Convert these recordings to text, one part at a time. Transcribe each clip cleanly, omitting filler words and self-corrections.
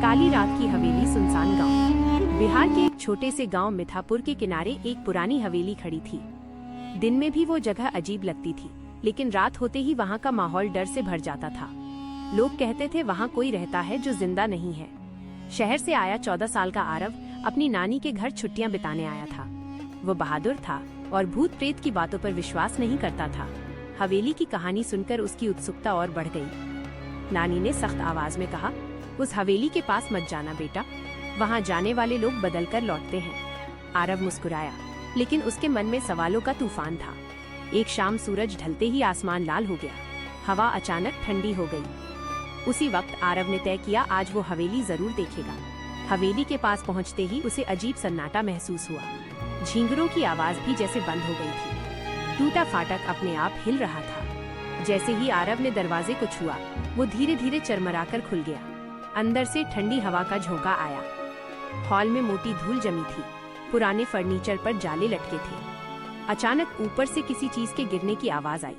काली रात की हवेली, सुनसान गांव। बिहार के एक छोटे से गांव मिठापुर के किनारे एक पुरानी हवेली खड़ी थी। दिन में भी वो जगह अजीब लगती थी, लेकिन रात होते ही वहां का माहौल डर से भर जाता था। लोग कहते थे वहां कोई रहता है जो जिंदा नहीं है। शहर से आया 14 साल का आरव अपनी नानी के घर छुट्टियां बिताने आया था। वो बहादुर था और भूत प्रेत की बातों पर विश्वास नहीं करता था। हवेली की कहानी सुनकर उसकी उत्सुकता और बढ़ गई। नानी ने सख्त आवाज में कहा, उस हवेली के पास मत जाना बेटा, वहाँ जाने वाले लोग बदल कर लौटते हैं। आरव मुस्कुराया, लेकिन उसके मन में सवालों का तूफान था। एक शाम सूरज ढलते ही आसमान लाल हो गया, हवा अचानक ठंडी हो गई। उसी वक्त आरव ने तय किया आज वो हवेली जरूर देखेगा। हवेली के पास पहुंचते ही उसे अजीब सन्नाटा महसूस हुआ। झींगरों की आवाज भी जैसे बंद हो गई थी। टूटा फाटक अपने आप हिल रहा था। जैसे ही आरव ने दरवाजे को छुआ, वो धीरे धीरे चरमराकर खुल गया। अंदर से ठंडी हवा का झोंका आया। हॉल में मोटी धूल जमी थी, पुराने फर्नीचर पर जाले लटके थे। अचानक ऊपर से किसी चीज के गिरने की आवाज आई।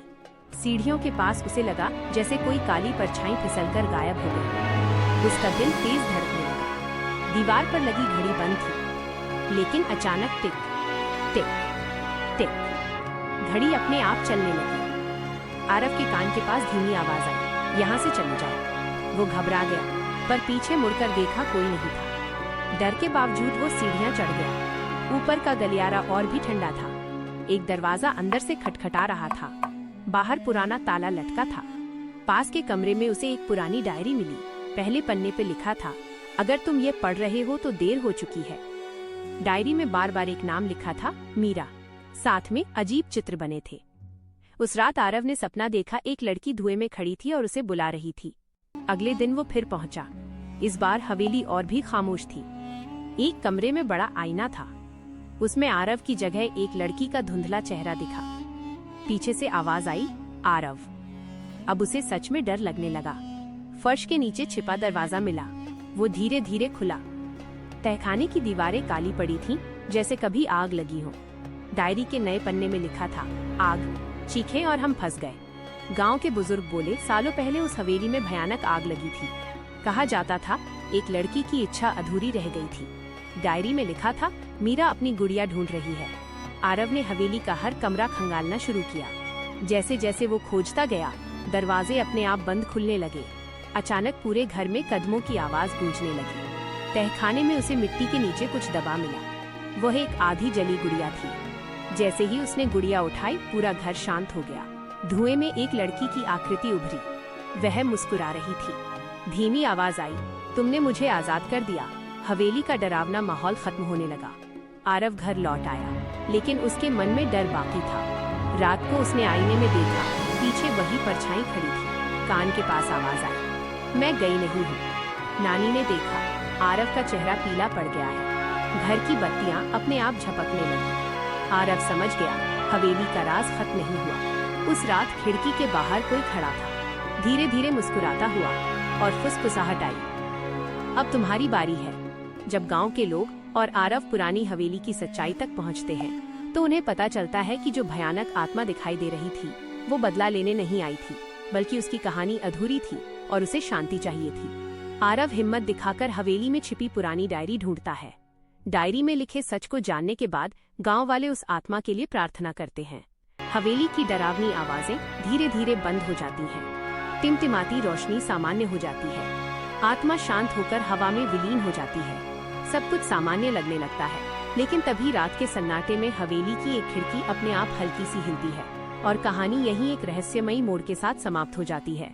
सीढ़ियों के पास उसे लगा जैसे कोई काली परछाई फिसलकर गायब हो गई। उसका दिल तेज धड़कने लगा। दीवार पर लगी घड़ी बंद थी, लेकिन अचानक टिक टिक टिक घड़ी अपने आप चलने लगी। आरव के कान के पास धीमी आवाज आई, यहाँ से चले जाओ। वो घबरा गया, पर पीछे मुड़कर देखा कोई नहीं था। डर के बावजूद वो सीढ़ियां चढ़ गया। ऊपर का गलियारा और भी ठंडा था। एक दरवाजा अंदर से खटखटा रहा था। बाहर पुराना ताला लटका था। पास के कमरे में उसे एक पुरानी डायरी मिली। पहले पन्ने पे लिखा था, अगर तुम ये पढ़ रहे हो तो देर हो चुकी है। डायरी में बार बार एक नाम लिखा था, मीरा। साथ में अजीब चित्र बने थे। उस रात आरव ने सपना देखा, एक लड़की धुएं में खड़ी थी और उसे बुला रही थी। अगले दिन वो फिर पहुंचा। इस बार हवेली और भी खामोश थी। एक कमरे में बड़ा आईना था। उसमें आरव की जगह एक लड़की का धुंधला चेहरा दिखा। पीछे से आवाज आई, आरव। अब उसे सच में डर लगने लगा। फर्श के नीचे छिपा दरवाजा मिला। वो धीरे धीरे खुला। तहखाने की दीवारें काली पड़ी थीं, जैसे कभी आग लगी हो। डायरी के नए पन्ने में लिखा था, आग, चीखें और हम फंस गए। गांव के बुजुर्ग बोले, सालों पहले उस हवेली में भयानक आग लगी थी। कहा जाता था एक लड़की की इच्छा अधूरी रह गई थी। डायरी में लिखा था, मीरा अपनी गुड़िया ढूंढ रही है। आरव ने हवेली का हर कमरा खंगालना शुरू किया। जैसे जैसे वो खोजता गया, दरवाजे अपने आप बंद खुलने लगे। अचानक पूरे घर में कदमों की आवाज गूंजने लगी। तहखाने में उसे मिट्टी के नीचे कुछ दबा मिला। वह एक आधी जली गुड़िया थी। जैसे ही उसने गुड़िया उठाई, पूरा घर शांत हो गया। धुएं में एक लड़की की आकृति उभरी। वह मुस्कुरा रही थी। धीमी आवाज आई, तुमने मुझे आजाद कर दिया। हवेली का डरावना माहौल खत्म होने लगा। आरव घर लौट आया, लेकिन उसके मन में डर बाकी था। रात को उसने आईने में देखा, पीछे वही परछाई खड़ी थी। कान के पास आवाज आई, मैं गई नहीं हूँ। नानी ने देखा, आरव का चेहरा पीला पड़ गया है। घर की बत्तियां अपने आप झपकने लगी। आरव समझ गया, हवेली का राज खत्म नहीं हुआ। उस रात खिड़की के बाहर कोई खड़ा था। धीरे धीरे मुस्कुराता हुआ और फुसफुसाहट आई, अब तुम्हारी बारी है। जब गांव के लोग और आरव पुरानी हवेली की सच्चाई तक पहुंचते हैं, तो उन्हें पता चलता है कि जो भयानक आत्मा दिखाई दे रही थी, वो बदला लेने नहीं आई थी, बल्कि उसकी कहानी अधूरी थी और उसे शांति चाहिए थी। आरव हिम्मत दिखाकर हवेली में छिपी पुरानी डायरी ढूंढता है। डायरी में लिखे सच को जानने के बाद गाँव वाले उस आत्मा के लिए प्रार्थना करते हैं। हवेली की डरावनी आवाजें धीरे धीरे बंद हो जाती हैं। टिमटिमाती रोशनी सामान्य हो जाती है। आत्मा शांत होकर हवा में विलीन हो जाती है। सब कुछ सामान्य लगने लगता है, लेकिन तभी रात के सन्नाटे में हवेली की एक खिड़की अपने आप हल्की सी हिलती है और कहानी यहीं एक रहस्यमयी मोड़ के साथ समाप्त हो जाती है।